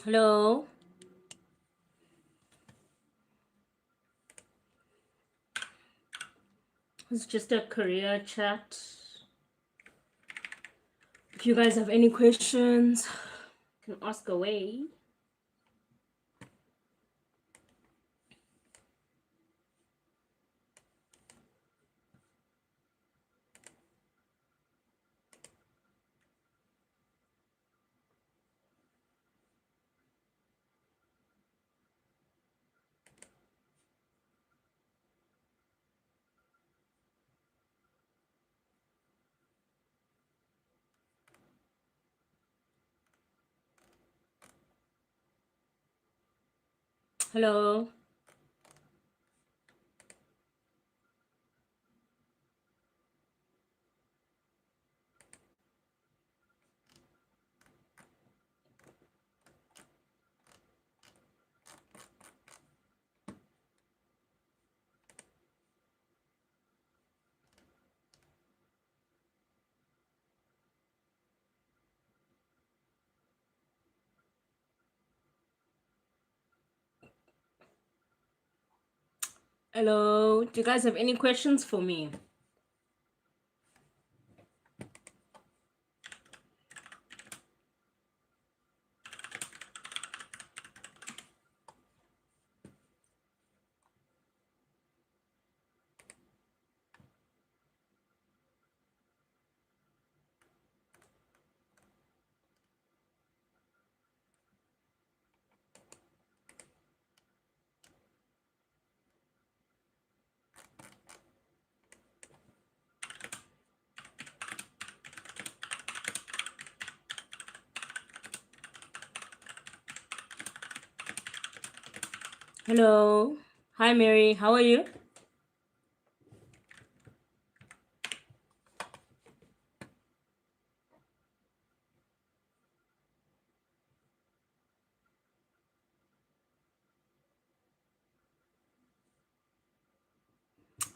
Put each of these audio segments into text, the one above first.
Hello. It's just a career chat. If you guys have any questions, you can ask away. Hello. Hello. Do you guys have any questions for me? Hello. Hi, Mary. How are you?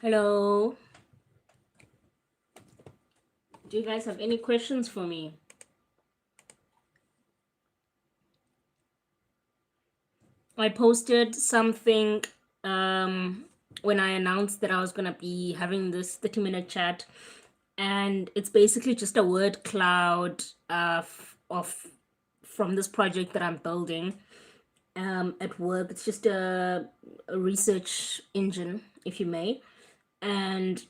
Hello. Do you guys have any questions for me? I posted something when I announced that I was gonna be having this 30-minute chat, and it's basically just a word cloud of from this project that I'm building at work. It's just a research engine, if you may, and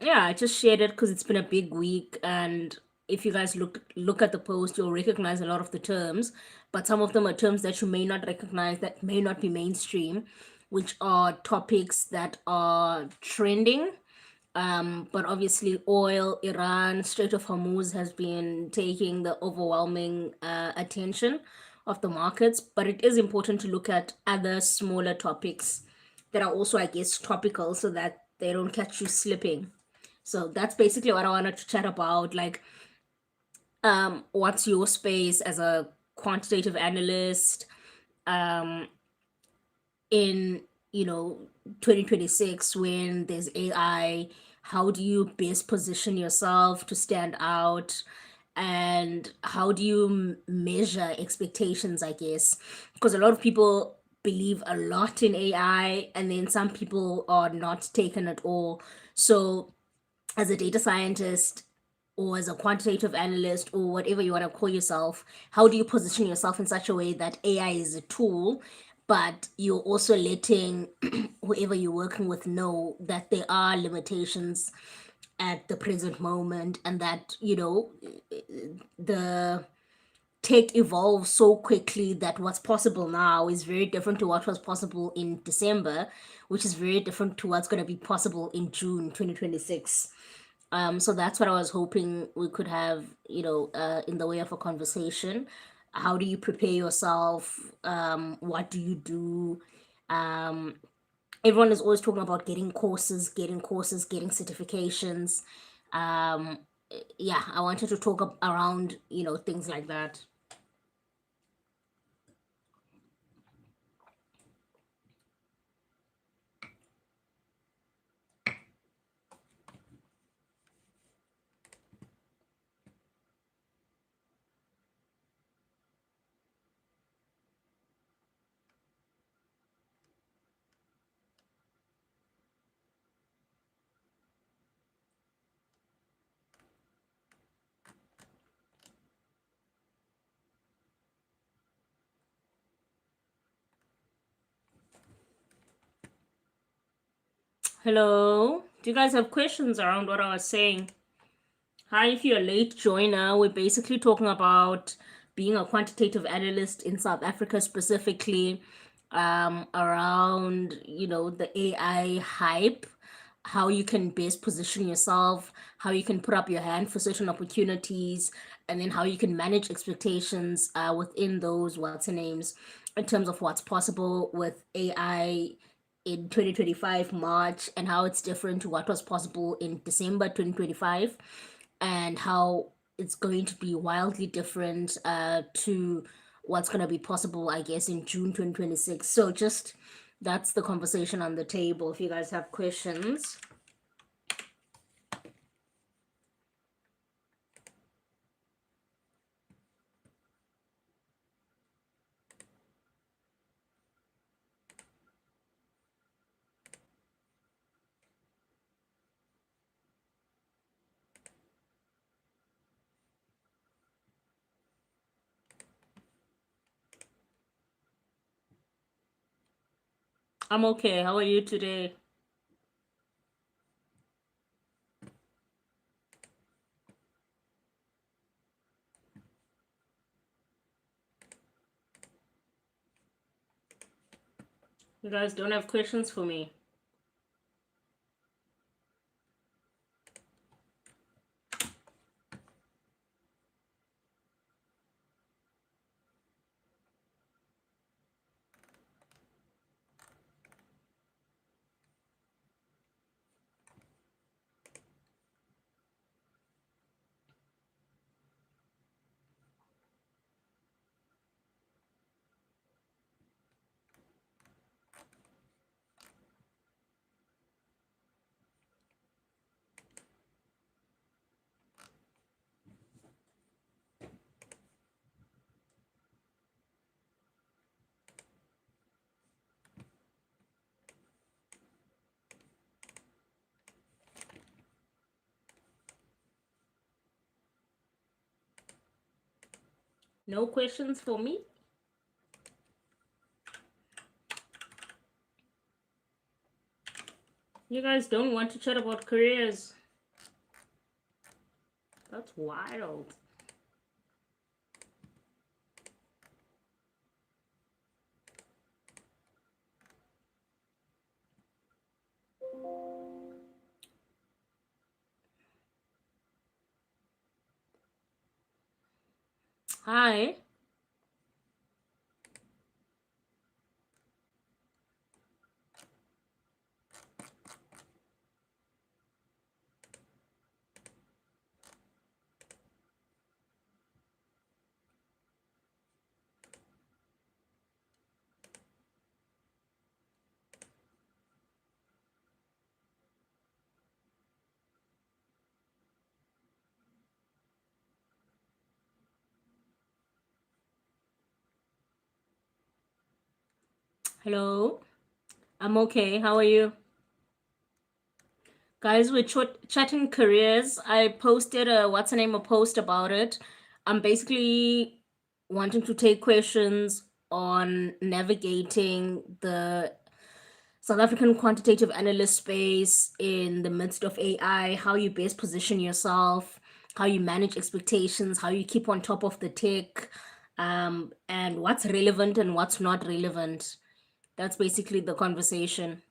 yeah, I just shared it because it's been a big week, and if you guys look at the post, you'll recognize a lot of the terms, but some of them are terms that you may not recognize, that may not be mainstream, which are topics that are trending. But obviously, oil, Iran, Strait of Hormuz has been taking the overwhelming attention of the markets. But it is important to look at other smaller topics that are also, I guess, topical, so that they don't catch you slipping. So that's basically what I wanted to chat about. Like, what's your space as a quantitative analyst um, in, you know, 2026 when there's AI? How do you best position yourself to stand out? And how do you measure expectations, I guess? Because a lot of people believe a lot in AI, and then some people are not taken at all. So as a data scientist or as a quantitative analyst or whatever you want to call yourself, how do you position yourself in such a way that AI is a tool, but you're also letting whoever you're working with know that there are limitations at the present moment, and that, you know, the tech evolves so quickly that what's possible now is very different to what was possible in December, which is very different to what's going to be possible in June 2026. So that's what I was hoping we could have, you know, in the way of a conversation. How do you prepare yourself? What do you do? Um, Everyone is always talking about getting courses, getting certifications. Um, yeah, I wanted to talk around, you know, things like that. Hello. Do you guys have questions around what I was saying? Hi, if you're a late joiner, we're basically talking about being a quantitative analyst in South Africa specifically, around, the AI hype, how you can best position yourself, how you can put up your hand for certain opportunities, and then how you can manage expectations within those what's names in terms of what's possible with AI in 2025 March, and how it's different to what was possible in December 2025, and how it's going to be wildly different to what's going to be possible, I guess, in June 2026. So just that's the conversation on the table. If you guys have questions. I'm okay. How are you today? You guys don't have questions for me? No questions for me? You guys don't want to chat about careers? That's wild. Hi. Hello. I'm okay. How are you? Guys, we're chatting careers. I posted a post about it. I'm basically wanting to take questions on navigating the South African quantitative analyst space in the midst of AI, how you best position yourself, how you manage expectations, how you keep on top of the tech, and what's relevant and what's not relevant. That's basically the conversation.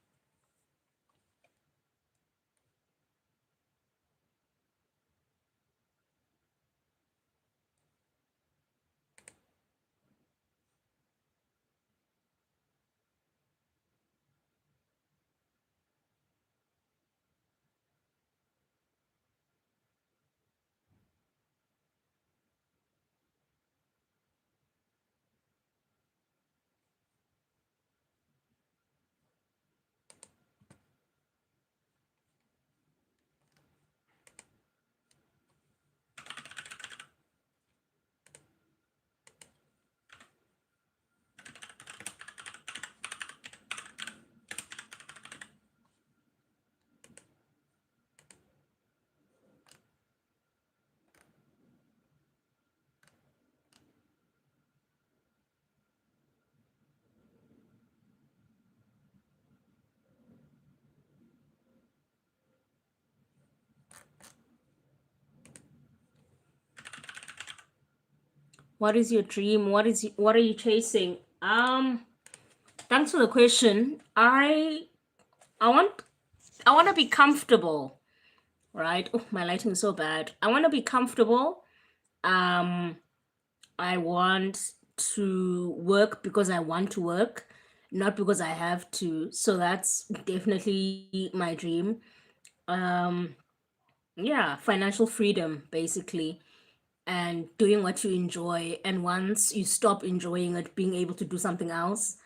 What is your dream? What are you chasing? Thanks for the question. I want I want to be comfortable, right? Oh, my lighting is so bad. I want to be comfortable. Um, I want to work because I want to work, not because I have to. So that's definitely my dream. Um, yeah, financial freedom, basically, and doing what you enjoy. And once you stop enjoying it, being able to do something else.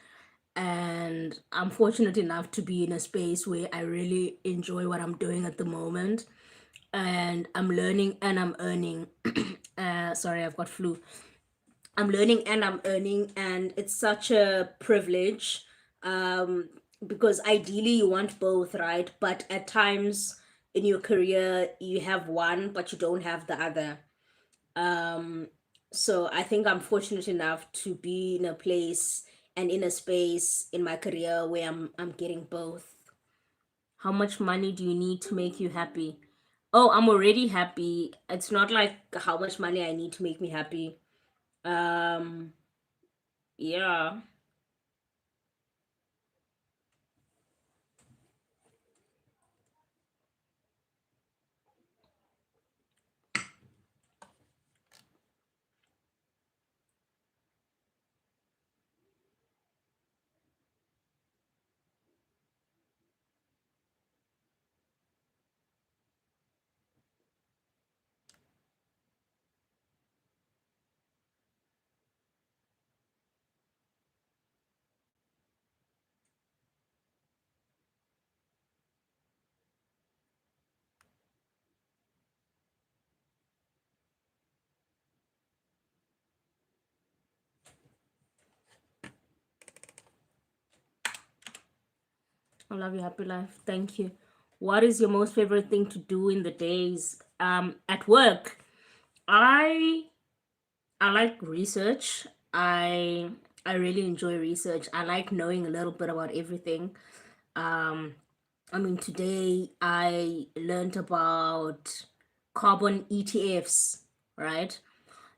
And I'm fortunate enough to be in a space where I really enjoy what I'm doing at the moment. And I'm learning and I'm earning. Sorry, I've got flu. I'm learning and I'm earning, and it's such a privilege. Um, because ideally you want both, right? But at times in your career, you have one, but you don't have the other. Um, so I think I'm fortunate enough to be in a place and in a space in my career where I'm getting both. How much money do you need to make you happy? Oh, I'm already happy. It's not like how much money I need to make me happy. Um, yeah. I love your happy life. Thank you. What is your most favorite thing to do in the days at work? I I like research. I I really enjoy research. I like knowing a little bit about everything. Um, I mean, today I learned about carbon ETFs, right?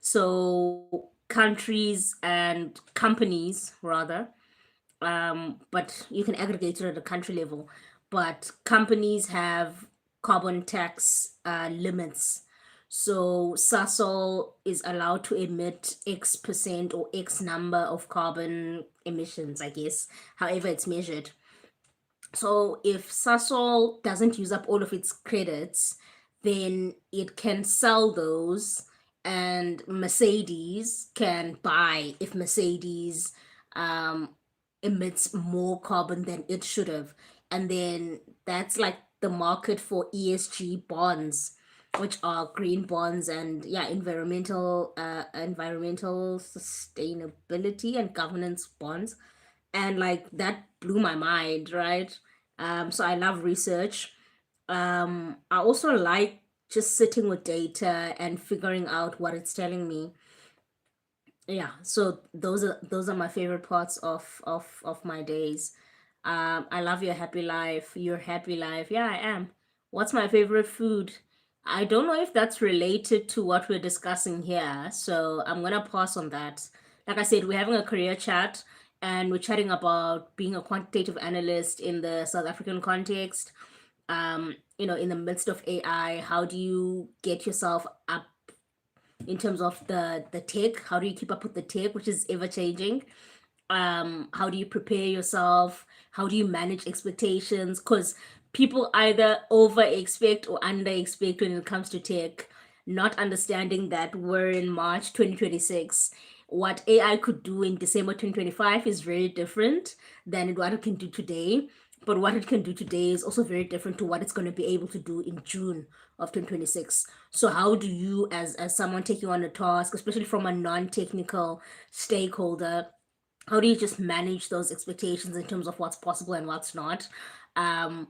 So countries and companies, rather, but you can aggregate it at a country level. But companies have carbon tax limits. So Sasol is allowed to emit X percent or X number of carbon emissions, I guess, however it's measured. So if Sasol doesn't use up all of its credits, then it can sell those, and Mercedes can buy if Mercedes um, emits more carbon than it should have. And then that's like the market for ESG bonds, which are green bonds and yeah, environmental sustainability and governance bonds. And like that blew my mind, right? So I love research. I also like just sitting with data and figuring out what it's telling me. Yeah, so those are my favorite parts of my days. I love your happy life. Your happy life. Yeah, I am. What's my favorite food? I don't know if that's related to what we're discussing here, so I'm gonna pass on that. Like I said, we're having a career chat, and we're chatting about being a quantitative analyst in the South African context. In the midst of AI, how do you get yourself up in terms of the tech? How do you keep up with the tech, which is ever changing? How do you prepare yourself? How do you manage expectations? Because people either over expect or under expect when it comes to tech, not understanding that we're in March 2026. What AI could do in December 2025 is very different than what it can do today. But what it can do today is also very different to what it's going to be able to do in June of 2026. So how do you, as someone taking on a task, especially from a non-technical stakeholder, how do you just manage those expectations in terms of what's possible and what's not? And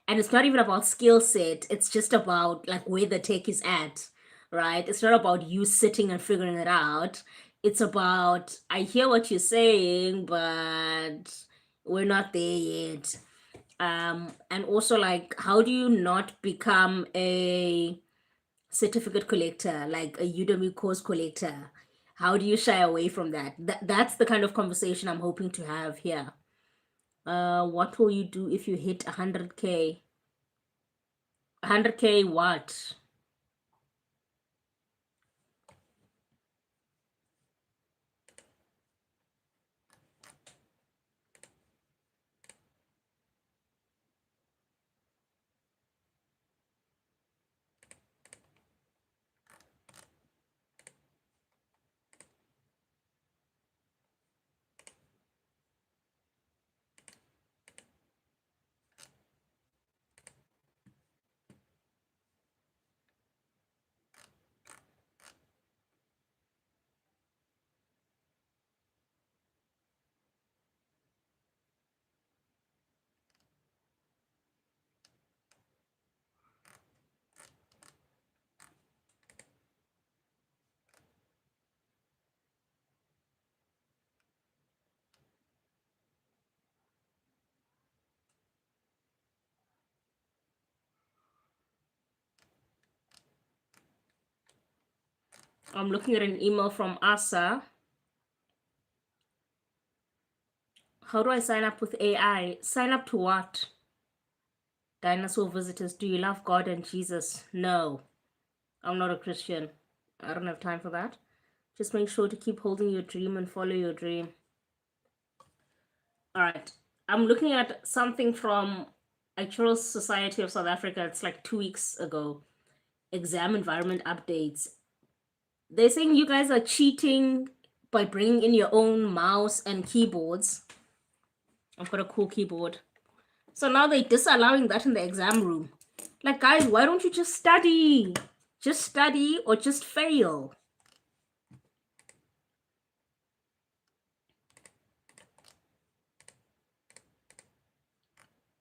it's not even about skill set, it's just about like where the tech is at, right? It's not about you sitting and figuring it out. It's about, I hear what you're saying, but we're not there yet. And also, like, how do you not become a certificate collector, like a Udemy course collector? How do you shy away from that? That's the kind of conversation I'm hoping to have here. What will you do if you hit 100K? 100K what? I'm looking at an email from Asa. How do I sign up with AI? Sign up to what? Dinosaur visitors. Do you love God and Jesus? No, I'm not a Christian. I don't have time for that. Just make sure to keep holding your dream and follow your dream. All right. I'm looking at something from Actual Society of South Africa. It's like 2 weeks ago. Exam environment updates. They're saying you guys are cheating by bringing in your own mouse and keyboards. I've got a cool keyboard. So now they're disallowing that in the exam room. Like, guys, why don't you just study? Just study or just fail.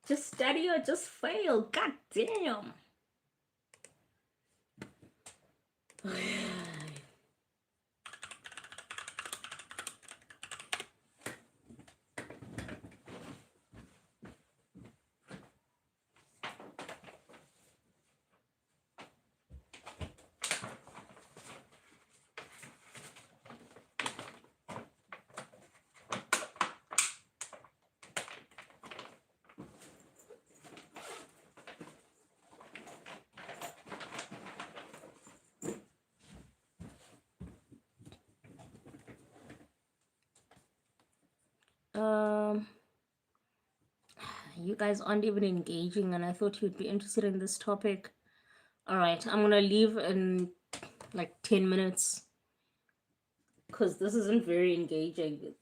Just study or just fail. God damn. Um, you guys aren't even engaging, and I thought you'd be interested in this topic. All right, I'm gonna leave in like 10 minutes because this isn't very engaging.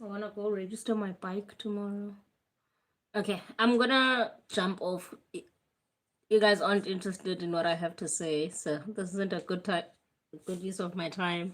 I wanna go register my bike tomorrow. Okay, I'm gonna jump off. You guys aren't interested in what I have to say, so this isn't a good time, good use of my time.